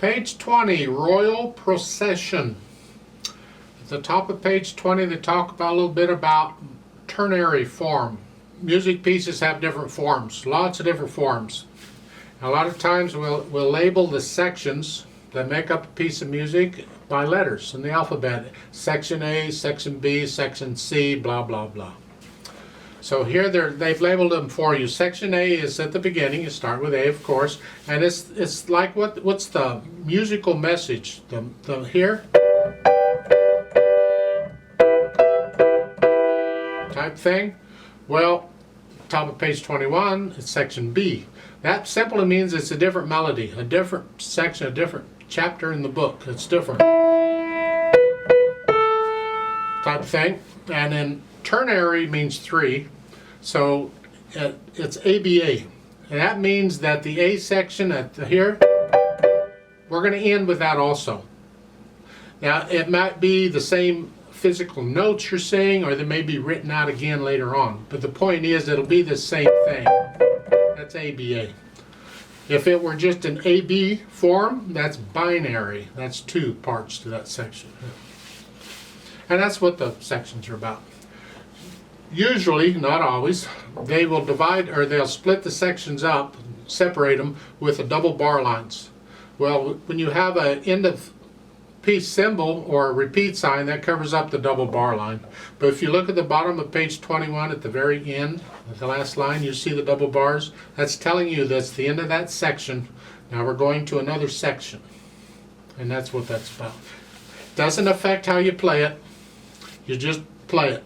Page 20, Royal Procession. At the top of page 20 they talk about a little bit about ternary form. Music pieces have different forms, lots of different forms. A lot of times we'll label the sections that make up a piece of music by letters in the alphabet. Section A, Section B, Section C, blah blah blah. So here they've labeled them for you. Section A is at the beginning. You start with A, of course, and it's like what's the musical message? The here type thing. Well, top of page 21, it's section B. That simply means it's a different melody, a different section, a different chapter in the book. It's different type thing. And then ternary means 3, so it's ABA, and that means that the A section at here, we're going to end with that also. Now it might be the same physical notes you're saying, or they may be written out again later on, but the point is it'll be the same thing. That's ABA. If it were just an AB form, that's binary. That's 2 parts to that section. And that's what the sections are about. Usually, not always, they will divide, or they'll split the sections up, separate them with a double bar lines. Well, when you have an end of piece symbol or a repeat sign, that covers up the double bar line. But if you look at the bottom of page 21 at the very end, at the last line, you see the double bars. That's telling you that's the end of that section. Now we're going to another section. And that's what that's about. Doesn't affect how you play it. You just play it.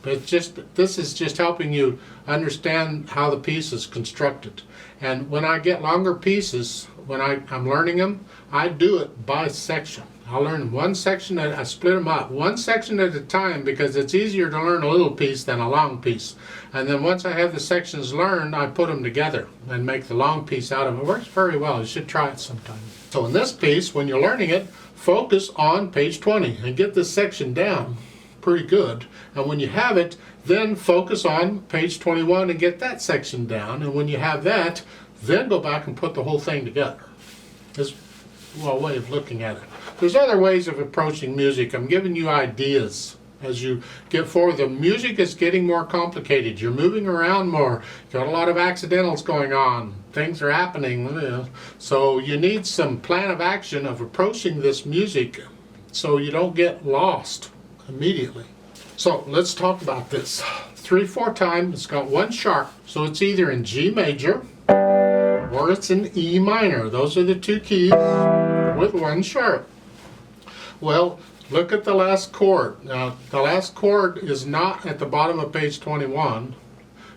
But it's just, this is just helping you understand how the piece is constructed. And when I get longer pieces, when I'm learning them, I do it by section. I'll learn one section, I split them up, one section at a time, because it's easier to learn a little piece than a long piece. And then once I have the sections learned, I put them together and make the long piece out of them. It works very well. You should try it sometime. So in this piece, when you're learning it, focus on page 20 and get this section down pretty good. And when you have it, then focus on page 21 and get that section down. And when you have that, then go back and put the whole thing together. This is a way of looking at it. There's other ways of approaching music. I'm giving you ideas as you get forward. The music is getting more complicated. You're moving around more. Got a lot of accidentals going on. Things are happening. So you need some plan of action of approaching this music so you don't get lost immediately. So let's talk about this. 3/4 time, it's got 1 sharp, so it's either in G major or it's in E minor. Those are the 2 keys with 1 sharp. Well, look at the last chord. Now, the last chord is not at the bottom of page 21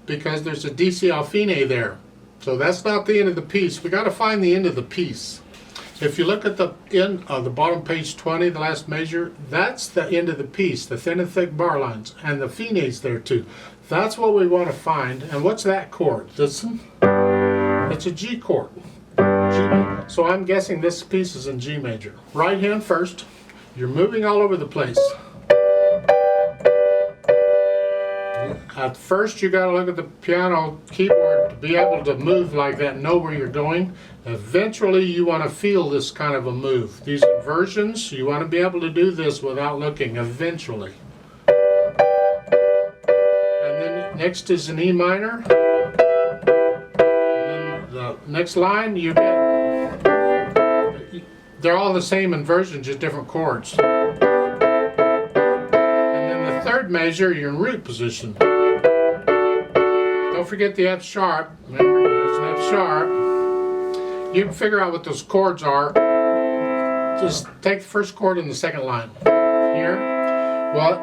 because there's a D C affine there. So that's not the end of the piece. We got to find the end of the piece. If you look at the end of the bottom page 20, the last measure, that's the end of the piece, the thin and thick bar lines, and the fine's there too. That's what we want to find. And what's that chord? Listen, it's a G chord. G. So I'm guessing this piece is in G major. Right hand first. You're moving all over the place. At first you got to look at the piano keyboard to be able to move like that and know where you're going. Eventually you want to feel this kind of a move. These inversions, you want to be able to do this without looking eventually. And then next is an E minor. And then the next line you get, they're all the same inversion, just different chords. And then the third measure, you're in root position. Don't forget the F sharp. Remember, there's an F sharp. You can figure out what those chords are. Just take the first chord in the second line. Here. Well,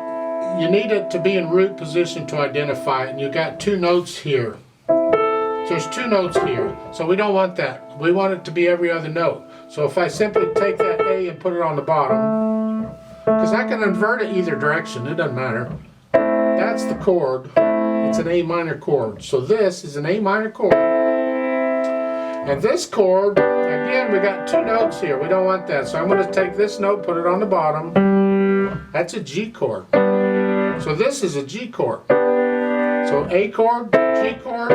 you need it to be in root position to identify it, and you got 2 notes here. There's 2 notes here, so we don't want that. We want it to be every other note. So if I simply take that A and put it on the bottom, because I can invert it either direction, it doesn't matter. That's the chord. It's an A minor chord. So this is an A minor chord. And this chord, again, we got 2 notes here. We don't want that. So I'm going to take this note, put it on the bottom. That's a G chord. So this is a G chord. So A chord, G chord.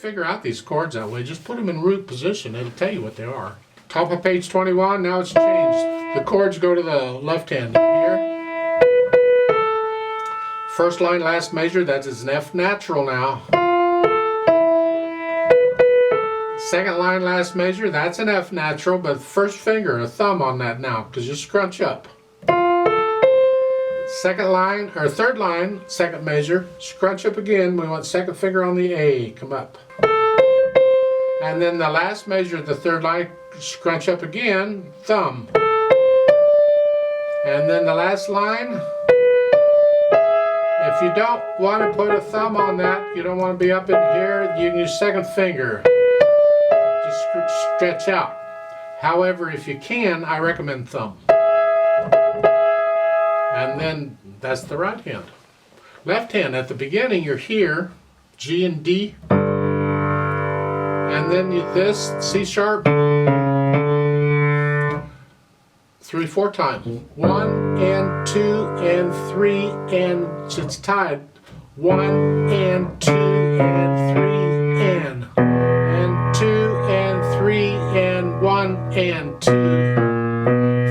Figure out these chords that way. Just put them in root position. It'll tell you what they are. Top of page 21, now it's changed. The chords go to the left hand here. First line, last measure, that is an F natural now. Second line, last measure, that's an F natural, but first finger, a thumb on that now, because you scrunch up. Second line, or third line, second measure, scrunch up again. We want second finger on the A, come up. And then the last measure, the third line, scrunch up again, thumb. And then the last line, if you don't want to put a thumb on that, you don't want to be up in here, you can use second finger. Just stretch out. However, if you can, I recommend thumb. And then that's the right hand. Left hand, at the beginning, you're here, G and D. And then this, C sharp, 3, 4 times. 1 and 2 and 3 and it's tied. 1 and 2 and 3 and 2 and 3 and 1 and 2.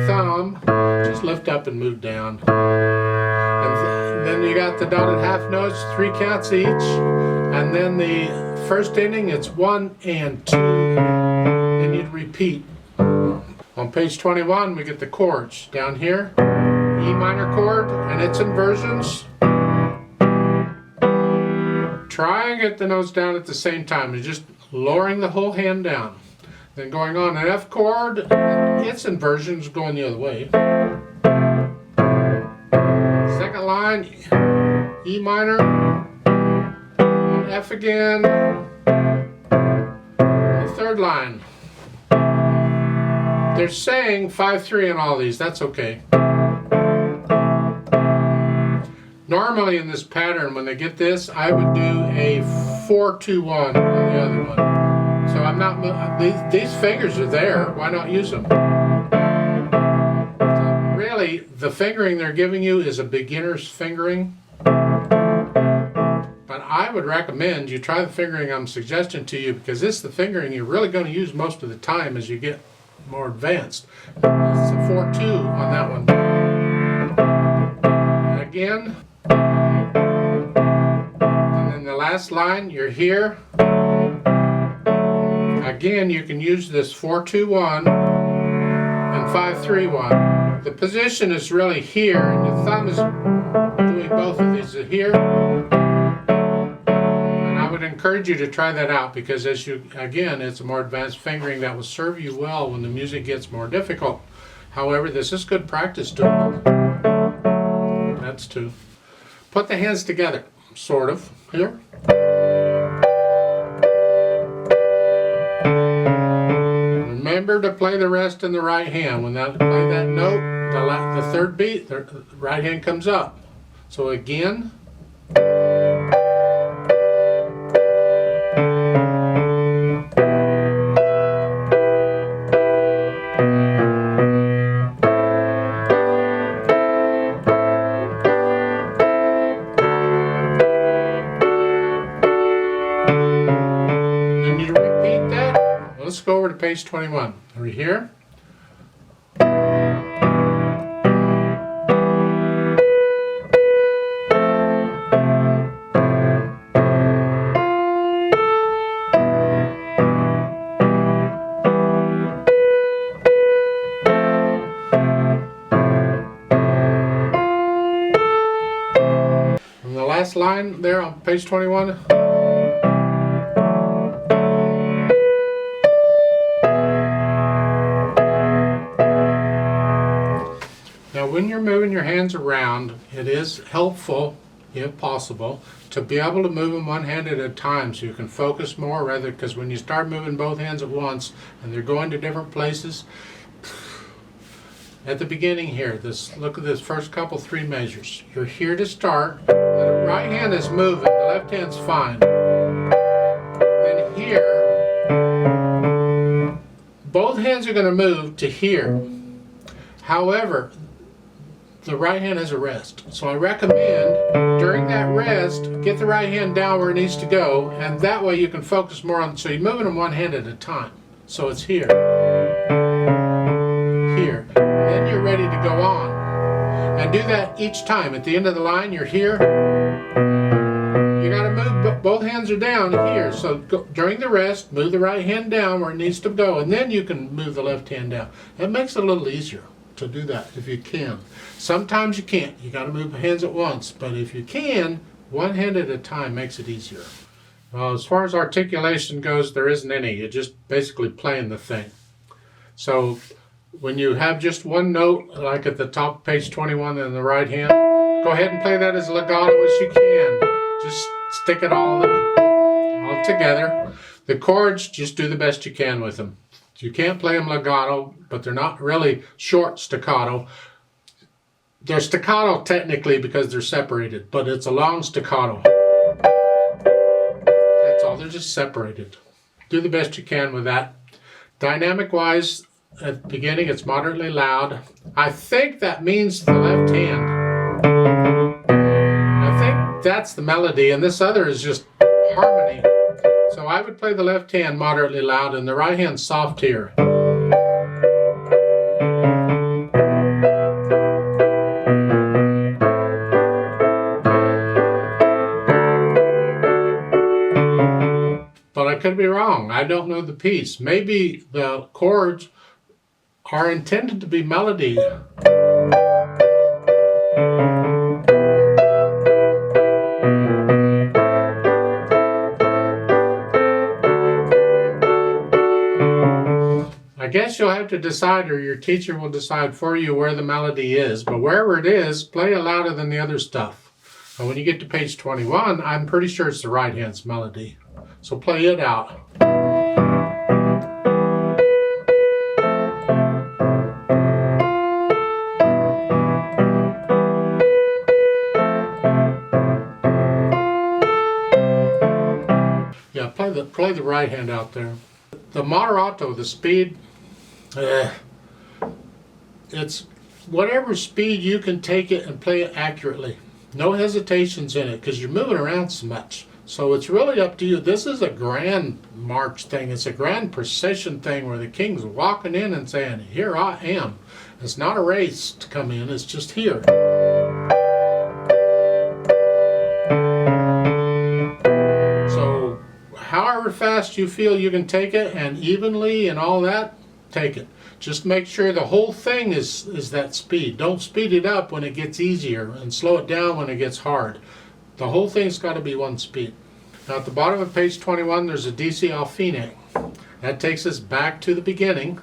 Thumb, just lift up and move down. And then you got the dotted half notes, 3 counts each. And then the first ending, it's 1 and 2. And you'd repeat. On page 21, we get the chords. Down here, E minor chord and its inversions. Try and get the notes down at the same time. You're just lowering the whole hand down. Then going on an F chord, its inversions going the other way. Second line, E minor, and F again. The third line. They're saying 5-3 on all these, that's okay. Normally in this pattern, when they get this, I would do a 4-2-1 on the other one. So I'm not, these fingers are there, why not use them? So really, the fingering they're giving you is a beginner's fingering. But I would recommend you try the fingering I'm suggesting to you, because this is the fingering you're really going to use most of the time as you get more advanced. It's a 4-2 on that one. And again. And then the last line, you're here. Again, you can use this 4-2-1 and 5-3-1. The position is really here, and your thumb is doing both of these here. I would encourage you to try that out, because again, it's a more advanced fingering that will serve you well when the music gets more difficult. However, this is good practice doing it. That's 2. Put the hands together, sort of, here. Remember to play the rest in the right hand. When you play that note, the third beat, the right hand comes up. So again. Let's go over to page 21. Are we here? And the last line there on page 21. When you're moving your hands around, it is helpful, if possible, to be able to move them one hand at a time so you can focus more, rather, because when you start moving both hands at once and they're going to different places, at the beginning here, look at this first couple 3 measures. You're here to start, the right hand is moving, the left hand's fine. Then here, both hands are going to move to here. However, the right hand has a rest. So I recommend during that rest, get the right hand down where it needs to go, and that way you can focus more on, so you're moving them one hand at a time. So it's here, here, then you're ready to go on. And do that each time. At the end of the line, you're here. You got to move, both hands are down here. So during the rest, move the right hand down where it needs to go, and then you can move the left hand down. It makes it a little easier to do that if you can. Sometimes you can't. You got to move the hands at once. But if you can, one hand at a time makes it easier. As far as articulation goes, there isn't any. You're just basically playing the thing. So when you have just one note, like at the top of page 21 in the right hand, go ahead and play that as legato as you can. Just stick it all together. The chords, just do the best you can with them. You can't play them legato, but they're not really short staccato. They're staccato technically because they're separated, but it's a long staccato. That's all, they're just separated. Do the best you can with that. Dynamic wise, at the beginning it's moderately loud. I think that means the left hand. I think that's the melody, and this other is just harmony. So I would play the left hand moderately loud and the right hand soft here. But I could be wrong. I don't know the piece. Maybe the chords are intended to be melody. I guess you'll have to decide, or your teacher will decide for you where the melody is, but wherever it is, play it louder than the other stuff. And when you get to page 21, I'm pretty sure it's the right hand's melody. So play it out. Yeah, play the right hand out there. The moderato, the speed, it's whatever speed you can take it and play it accurately. No hesitations in it because you're moving around so much. So it's really up to you. This is a grand march thing. It's a grand procession thing where the king's walking in and saying, "Here I am." It's not a race to come in, it's just here. So however fast you feel you can take it, and evenly and all that, take it. Just make sure the whole thing is that speed. Don't speed it up when it gets easier and slow it down when it gets hard. The whole thing's got to be one speed. Now at the bottom of page 21 there's a DC al fine. That takes us back to the beginning,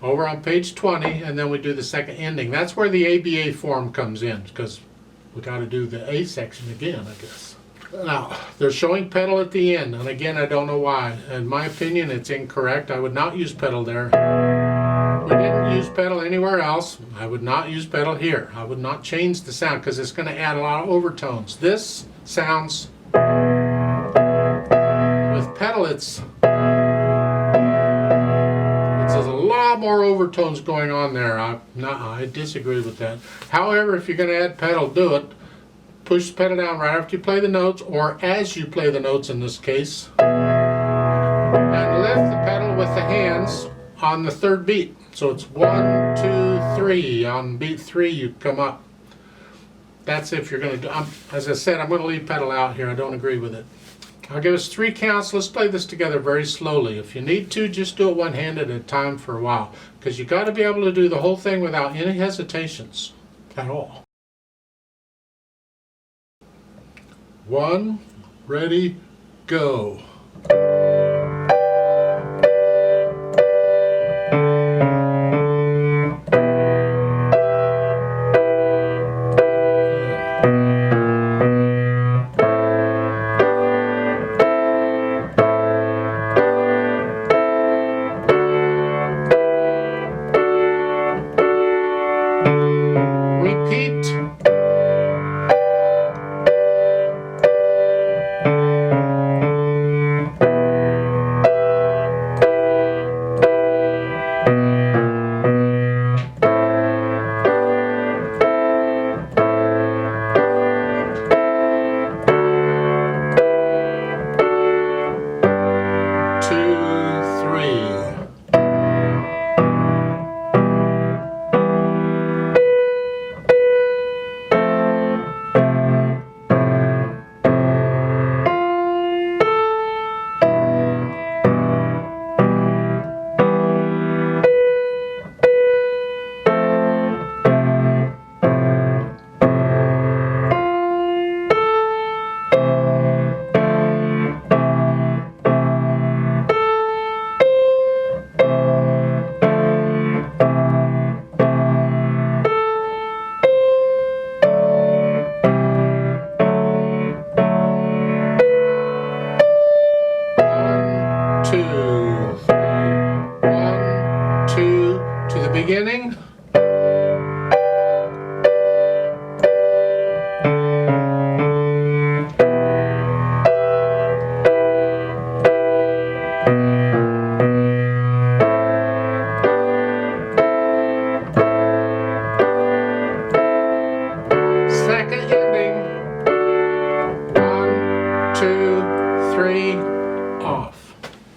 over on page 20, and then we do the second ending. That's where the ABA form comes in, because we got to do the A section again, I guess. Now, they're showing pedal at the end, and again, I don't know why. In my opinion, it's incorrect. I would not use pedal there. We didn't use pedal anywhere else. I would not use pedal here. I would not change the sound because it's going to add a lot of overtones. This sounds, with pedal, it's a lot more overtones going on there. I disagree with that. However, if you're going to add pedal, do it. Push the pedal down right after you play the notes, or as you play the notes in this case. And lift the pedal with the hands on the third beat. So it's 1, 2, 3. On beat 3 you come up. That's if you're going to do, as I said, I'm going to leave pedal out here. I don't agree with it. I'll give us 3 counts. Let's play this together very slowly. If you need to, just do it one hand at a time for a while, because you got to be able to do the whole thing without any hesitations at all. 1, ready, go. Repeat. 2, 3, off.